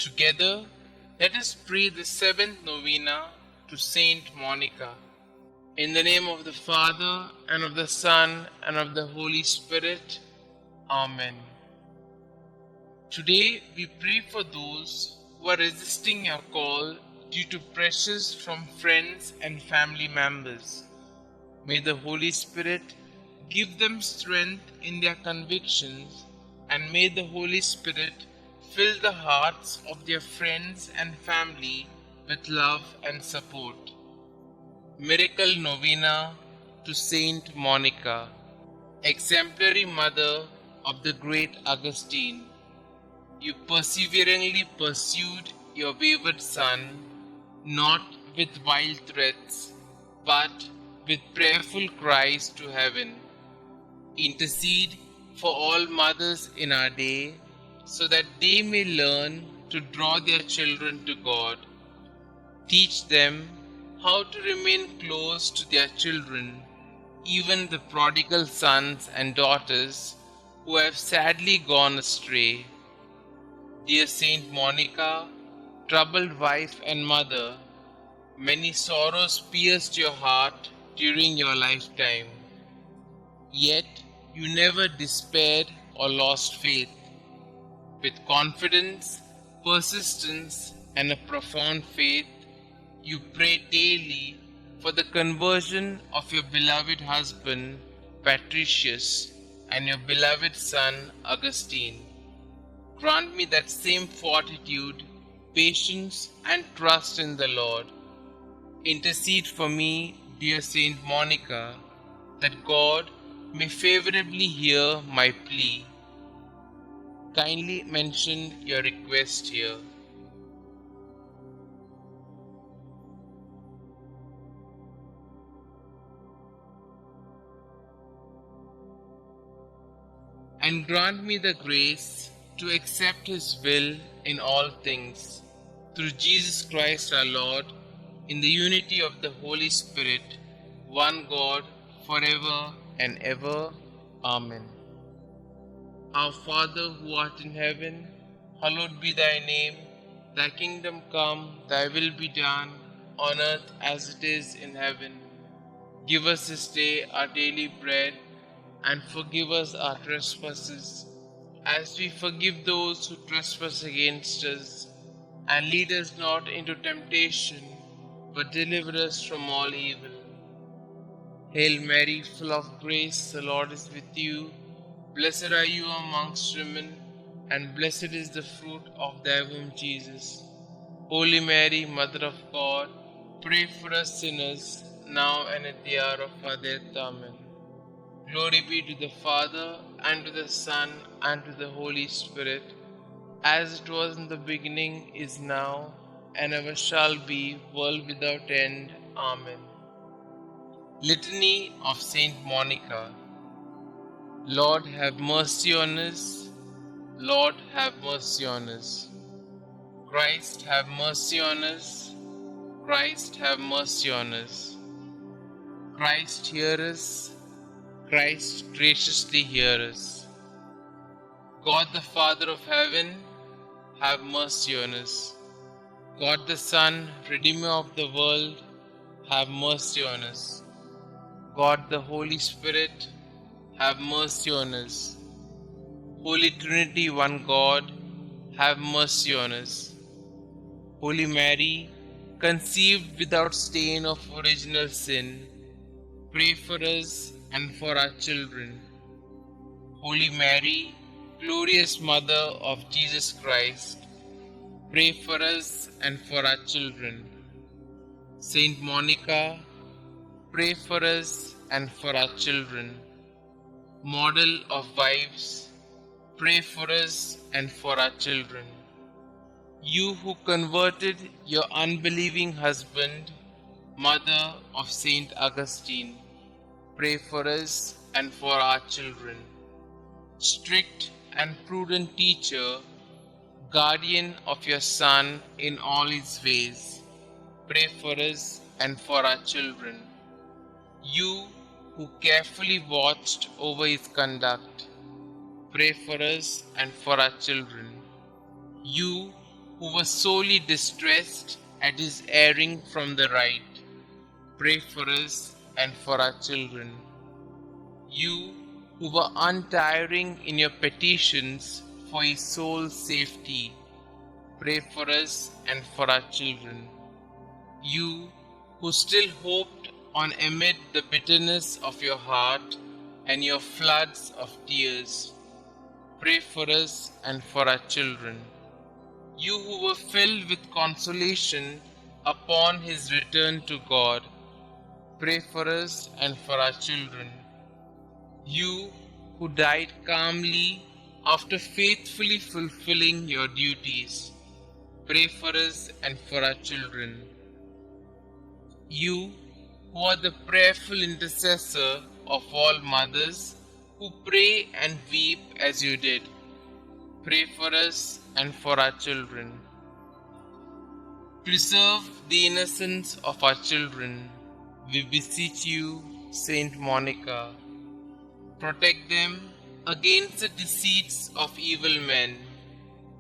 Together, let us pray the seventh novena to Saint Monica. In the name of the Father, and of the Son, and of the Holy Spirit. Amen. Today we pray for those who are resisting your call due to pressures from friends and family members. May the Holy Spirit give them strength in their convictions, and may the Holy Spirit fill the hearts of their friends and family with love and support. Miracle Novena to Saint Monica, exemplary mother of the great Augustine. You perseveringly pursued your wayward son, not with wild threats, but with prayerful cries to heaven. Intercede for all mothers in our day, so that they may learn to draw their children to God. Teach them how to remain close to their children, even the prodigal sons and daughters who have sadly gone astray. Dear Saint Monica, troubled wife and mother, many sorrows pierced your heart during your lifetime. Yet you never despaired or lost faith. With confidence, persistence, and a profound faith, you pray daily for the conversion of your beloved husband, Patricius, and your beloved son, Augustine. Grant me that same fortitude, patience, and trust in the Lord. Intercede for me, dear Saint Monica, that God may favorably hear my plea. Kindly mention your request here. And grant me the grace to accept His will in all things, through Jesus Christ our Lord, in the unity of the Holy Spirit, one God, forever and ever. Amen. Our Father who art in heaven, hallowed be thy name. Thy kingdom come, thy will be done, on earth as it is in heaven. Give us this day our daily bread, and forgive us our trespasses, as we forgive those who trespass against us. And lead us not into temptation, but deliver us from all evil. Hail Mary, full of grace, the Lord is with you. Blessed are you amongst women, and blessed is the fruit of thy womb, Jesus. Holy Mary, Mother of God, pray for us sinners, now and at the hour of our death. Amen. Glory be to the Father, and to the Son, and to the Holy Spirit, as it was in the beginning, is now, and ever shall be, world without end. Amen. Litany of Saint Monica. Lord, have mercy on us. Lord, have mercy on us. Christ, have mercy on us. Christ, have mercy on us. Christ, hear us. Christ, graciously hear us. God the Father of heaven, have mercy on us. God the Son, Redeemer of the world, have mercy on us. God the Holy Spirit, have mercy on us. Holy Trinity, one God, have mercy on us. Holy Mary, conceived without stain of original sin, pray for us and for our children. Holy Mary, glorious Mother of Jesus Christ, pray for us and for our children. Saint Monica, pray for us and for our children. Model of wives, pray for us and for our children. You who converted your unbelieving husband, Mother of Saint Augustine, pray for us and for our children. Strict and prudent teacher, guardian of your Son in all his ways, pray for us and for our children. You who carefully watched over his conduct, pray for us and for our children. You who was sorely distressed at his erring from the right, pray for us and for our children. You who were untiring in your petitions for his soul's safety, pray for us and for our children. You who still hoped on amid the bitterness of your heart and your floods of tears, pray for us and for our children. You who were filled with consolation upon his return to God, pray for us and for our children. You who died calmly after faithfully fulfilling your duties, pray for us and for our children. You who are the prayerful intercessor of all mothers who pray and weep as you did, pray for us and for our children. Preserve the innocence of our children, we beseech you, Saint Monica. Protect them against the deceits of evil men,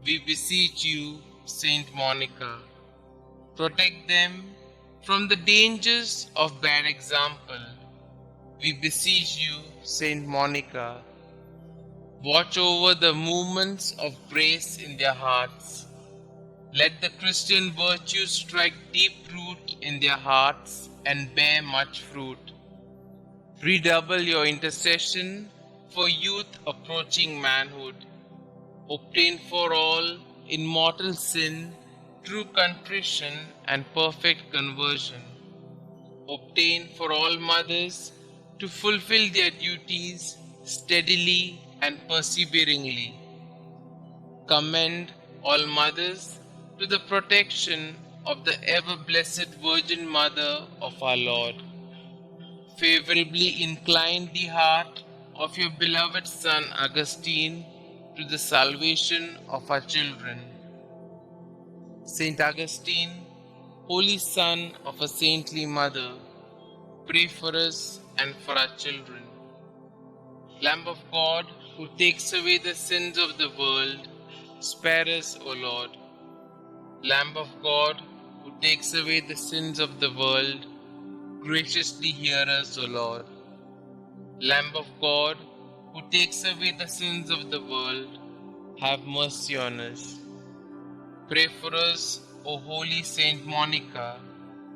we beseech you, Saint Monica. Protect them from the dangers of bad example, we beseech you, Saint Monica. Watch over the movements of grace in their hearts. Let the Christian virtues strike deep root in their hearts and bear much fruit. Redouble your intercession for youth approaching manhood. Obtain for all in mortal sin true contrition and perfect conversion. Obtain for all mothers to fulfill their duties steadily and perseveringly. Commend all mothers to the protection of the ever-blessed Virgin Mother of our Lord. Favorably incline the heart of your beloved son Augustine to the salvation of our children. Saint Augustine, holy son of a saintly mother, pray for us and for our children. Lamb of God, who takes away the sins of the world, spare us, O Lord. Lamb of God, who takes away the sins of the world, graciously hear us, O Lord. Lamb of God, who takes away the sins of the world, have mercy on us. Pray for us, O holy Saint Monica,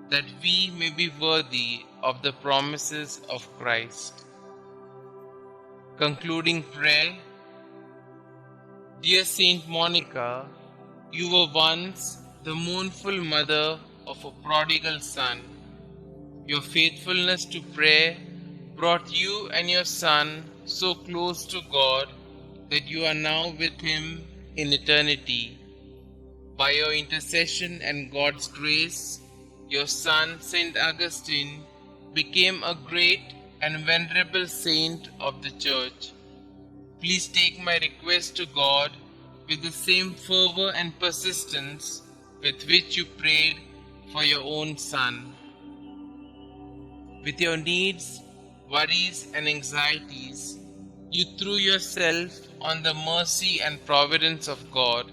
that we may be worthy of the promises of Christ. Concluding prayer. Dear Saint Monica, you were once the mournful mother of a prodigal son. Your faithfulness to prayer brought you and your son so close to God that you are now with him in eternity. By your intercession and God's grace, your son, Saint Augustine, became a great and venerable saint of the Church. Please take my request to God with the same fervor and persistence with which you prayed for your own son. With your needs, worries, and anxieties, you threw yourself on the mercy and providence of God.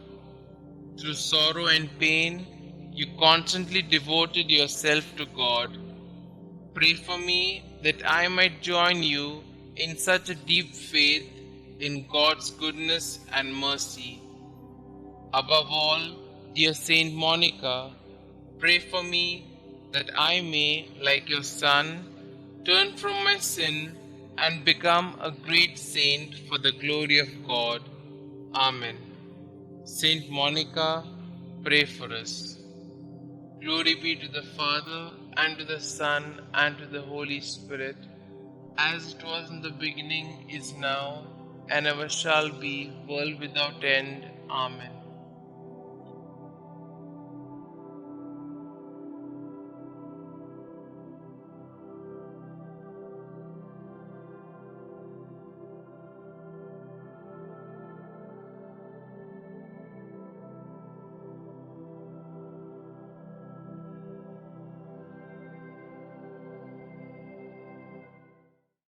Through sorrow and pain, you constantly devoted yourself to God. Pray for me that I might join you in such a deep faith in God's goodness and mercy. Above all, dear Saint Monica, pray for me that I may, like your son, turn from my sin and become a great saint for the glory of God. Amen. Saint Monica, pray for us. Glory be to the Father, and to the Son, and to the Holy Spirit, as it was in the beginning, is now, and ever shall be, world without end. Amen.